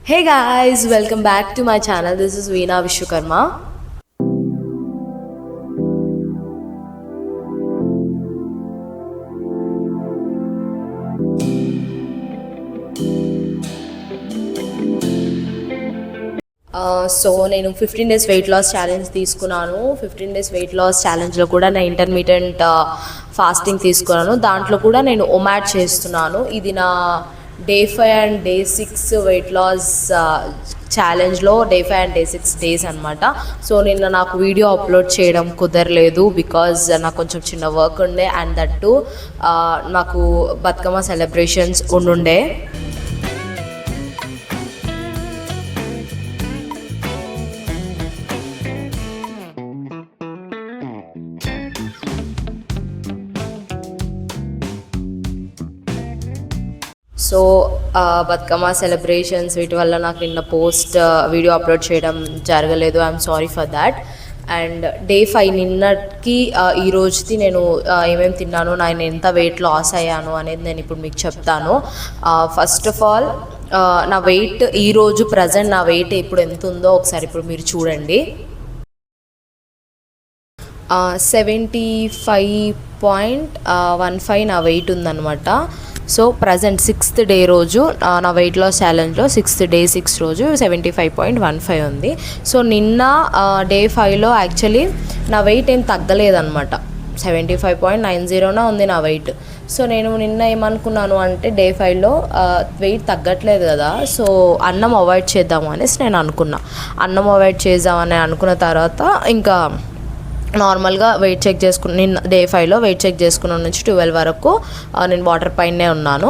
Hey guys, welcome back to my channel. This is Veena Vishwakarma. So నేను 15 days wait loss challenge తీసుకున్నాను. 15 days wait loss ఛాలెంజ్లో కూడా నేను intermediate fasting తీసుకున్నాను. దాంట్లో కూడా నేను ఒమాట్ చేస్తున్నాను. ఇది నా day 5 and day 6 weight loss ఛాలెంజ్లో డే 5 అండ్ డే 6 డేస్ అనమాట. సో నిన్న నాకు వీడియో అప్లోడ్ చేయడం కుదరలేదు బికాజ్ నాకు కొంచెం చిన్న వర్క్ ఉండే అండ్ దట్టు నాకు బతుకమ్మ సెలబ్రేషన్స్ ఉండుండే. సో బతుకమ్మ సెలబ్రేషన్స్ వీటి వల్ల నాకు నిన్న వీడియో అప్లోడ్ చేయడం జరగలేదు. I'm sorry for that. And day 5 నిన్నటికి ఈ రోజుకి నేను ఏమేమి తిన్నాను, నేను ఎంత వెయిట్ లాస్ అయ్యాను అనేది నేను ఇప్పుడు మీకు చెప్తాను. ఫస్ట్ ఆఫ్ ఆల్ నా వెయిట్ ఈరోజు ప్రజెంట్ నా వెయిట్ ఇప్పుడు ఎంత ఉందో ఒకసారి ఇప్పుడు మీరు చూడండి. 75.15 నా వెయిట్ ఉందన్నమాట. సో ప్రజెంట్ 6th డే రోజు నా వెయిట్ లాస్ ఛాలెంజ్లో 6th డే 6 రోజు 75.15 ఉంది. సో నిన్న డే 5లో యాక్చువల్లీ నా వెయిట్ ఏం తగ్గలేదన్నమాట. 75.90 ఉంది నా వెయిట్. సో నేను నిన్న ఏమనుకున్నాను అంటే డే 5లో వెయిట్ తగ్గట్లేదు కదా, సో అన్నం అవాయిడ్ చేద్దాము అనేసి నేను అనుకున్నా. అన్నం అవాయిడ్ చేద్దామని అనుకున్న తర్వాత ఇంకా నార్మల్గా వెయిట్ చెక్ చేసుకుని నిన్న డే 5లో వెయిట్ చెక్ చేసుకున్న నుంచి 12 వరకు నేను వాటర్ పైనే ఉన్నాను.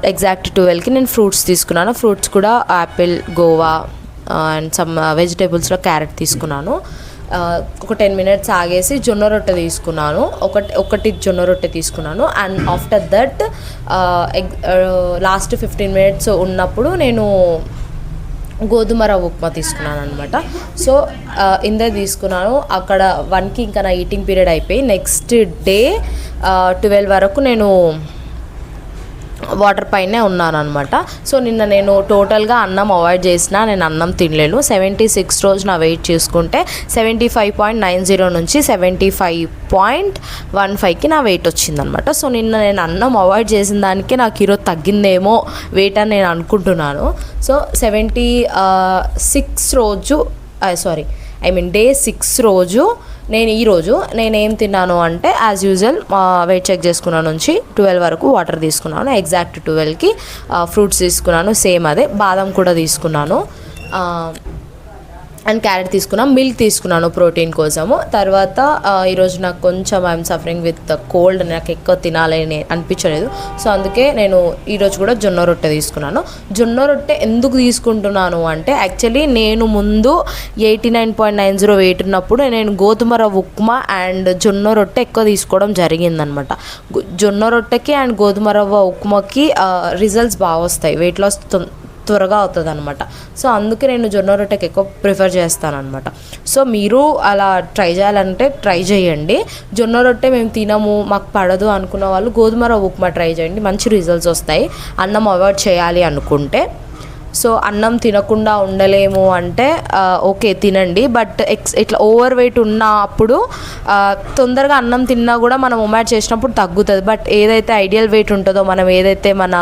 ఎగ్జాక్ట్ 12కి నేను ఫ్రూట్స్ తీసుకున్నాను. ఫ్రూట్స్ కూడా యాపిల్, గోవా అండ్ సమ్ వెజిటేబుల్స్లో క్యారెట్ తీసుకున్నాను. ఒక 10 minutes ఆగేసి జొన్న రొట్టె తీసుకున్నాను. ఒకటి జొన్న రొట్టె తీసుకున్నాను. And after that last 15 minutes ఉన్నప్పుడు నేను గోధుమ రవ్వ ఉప్మా తీసుకున్నాను అనమాట. సో ఇందే తీసుకున్నాను. అక్కడ 1కి ఇంకా నా ఈటింగ్ పీరియడ్ అయిపోయి నెక్స్ట్ డే 12 వరకు నేను వాటర్ పైనే ఉన్నాను అనమాట. సో నిన్న నేను టోటల్గా అన్నం అవాయిడ్ చేసిన, నేను అన్నం తినలేను. 76 రోజు నా వెయిట్ చూసుకుంటే 75.90 నుంచి 75.15కి నా వెయిట్ వచ్చిందనమాట. సో నిన్న నేను అన్నం అవాయిడ్ చేసిన దానికి నాకు ఈరోజు తగ్గిందేమో వెయిట్ అని నేను అనుకుంటున్నాను. సో 76 రోజు డే 6 రోజు నేనేం తిన్నాను అంటే యాజ్ యూజువల్ వెయిట్ చెక్ చేసుకున్న నుంచి 12 వరకు వాటర్ తీసుకున్నాను. ఎగ్జాక్ట్ 12కి ఫ్రూట్స్ తీసుకున్నాను. సేమ్ అదే బాదం కూడా తీసుకున్నాను అండ్ క్యారెట్ తీసుకున్నాను. మిల్క్ తీసుకున్నాను ప్రోటీన్ కోసము. తర్వాత ఈరోజు నాకు కొంచెం ఐఎమ్ సఫరింగ్ విత్ కోల్డ్, నాకు ఎక్కువ తినాలని అనిపించలేదు. సో అందుకే నేను ఈరోజు కూడా జొన్న రొట్టె తీసుకున్నాను. జొన్న రొట్టె ఎందుకు తీసుకుంటున్నాను అంటే యాక్చువల్లీ నేను ముందు 89.90 వెయిట్ ఉన్నప్పుడు నేను గోధుమ రవ్వ ఉప్మా అండ్ జొన్న రొట్టె ఎక్కువ తీసుకోవడం జరిగిందనమాట. జొన్న రొట్టెకి అండ్ గోధుమ రవ్వ ఉప్మాకి రిజల్ట్స్ బాగా వస్తాయి, వెయిట్ లాస్ త్వరగా అవుతుంది అనమాట. సో అందుకే నేను జొన్న రొట్టెకి ఎక్కువ ప్రిఫర్ చేస్తాను అనమాట. సో మీరు అలా ట్రై చేయాలంటే ట్రై చేయండి. జొన్న రొట్టె మేము తినము, మాకు పడదు అనుకున్న వాళ్ళు గోధుమ రవ్వ ఉప్మా ట్రై చేయండి, మంచి రిజల్ట్స్ వస్తాయి. అన్నం అవాయిడ్ చేయాలి అనుకుంటే, సో అన్నం తినకుండా ఉండలేము అంటే ఓకే తినండి. బట్ ఇట్లా ఓవర్ వెయిట్ ఉన్నప్పుడు తొందరగా అన్నం తిన్నా కూడా మనం ఒమాట్ చేసినప్పుడు తగ్గుతుంది. బట్ ఏదైతే ఐడియల్ వెయిట్ ఉంటుందో, మనం ఏదైతే మన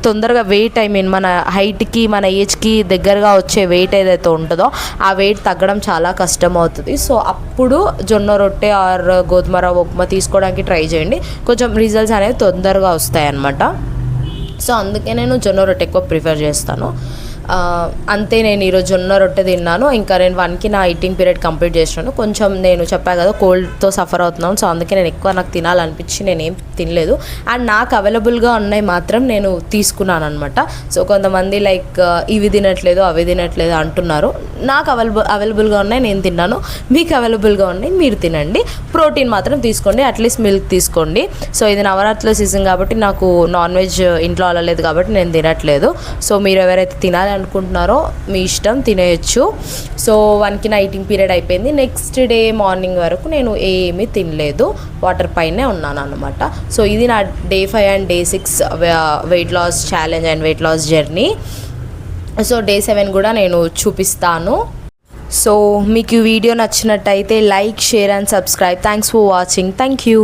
తొందరగా వెయిట్ మన హైట్కి మన ఏజ్కి దగ్గరగా వచ్చే వెయిట్ ఏదైతే ఉంటుందో ఆ వెయిట్ తగ్గడం చాలా కష్టం అవుతుంది. సో అప్పుడు జొన్న రొట్టె ఆర్ గోధుమ రవ్వ ఉప్మా తీసుకోవడానికి ట్రై చేయండి, కొంచెం రిజల్ట్స్ అనేవి తొందరగా వస్తాయి అన్నమాట. సో అందుకే నేను జొన్న రొట్టె ఎక్కువ ప్రిఫర్ చేస్తాను. అంతే, నేను ఈరోజు జొన్న రొట్టె తిన్నాను. ఇంకా నేను 1కి నా ఈటింగ్ పీరియడ్ కంప్లీట్ చేసినాను. కొంచెం నేను చెప్పాను కదా కోల్డ్తో సఫర్ అవుతున్నాను, సో అందుకే నేను ఎక్కువ నాకు తినాలనిపించి నేనేం తినలేదు. అండ్ నాకు అవైలబుల్గా ఉన్నాయి మాత్రం నేను తీసుకున్నాను అనమాట. సో కొంతమంది లైక్ ఇవి తినట్లేదు అవి తినట్లేదు అంటున్నారు. నాకు అవైలబుల్గా ఉన్నాయి, నేను తిన్నాను. మీకు అవైలబుల్గా ఉన్నాయి, మీరు తినండి. ప్రోటీన్ మాత్రం తీసుకోండి, అట్లీస్ట్ మిల్క్ తీసుకోండి. సో ఇది నవరాత్రుల సీజన్ కాబట్టి నాకు నాన్ వెజ్ ఇంట్లో అలలేదు కాబట్టి నేను తినట్లేదు. సో మీరు ఎవరైతే తినాలి అనుకుంటున్నారో మీ ఇష్టం, తినేయచ్చు. సో 1కి నా ఈటింగ్ పీరియడ్ అయిపోయింది. నెక్స్ట్ డే మార్నింగ్ వరకు నేను ఏమీ తినలేదు, వాటర్ పైనే ఉన్నాను అనమాట. సో ఇది నా day 5 and day 6 weight loss challenge and weight loss journey. So day 7 కూడా నేను చూపిస్తాను. సో మీకు ఈ వీడియో నచ్చినట్టయితే like, share and subscribe. Thanks for watching. Thank you.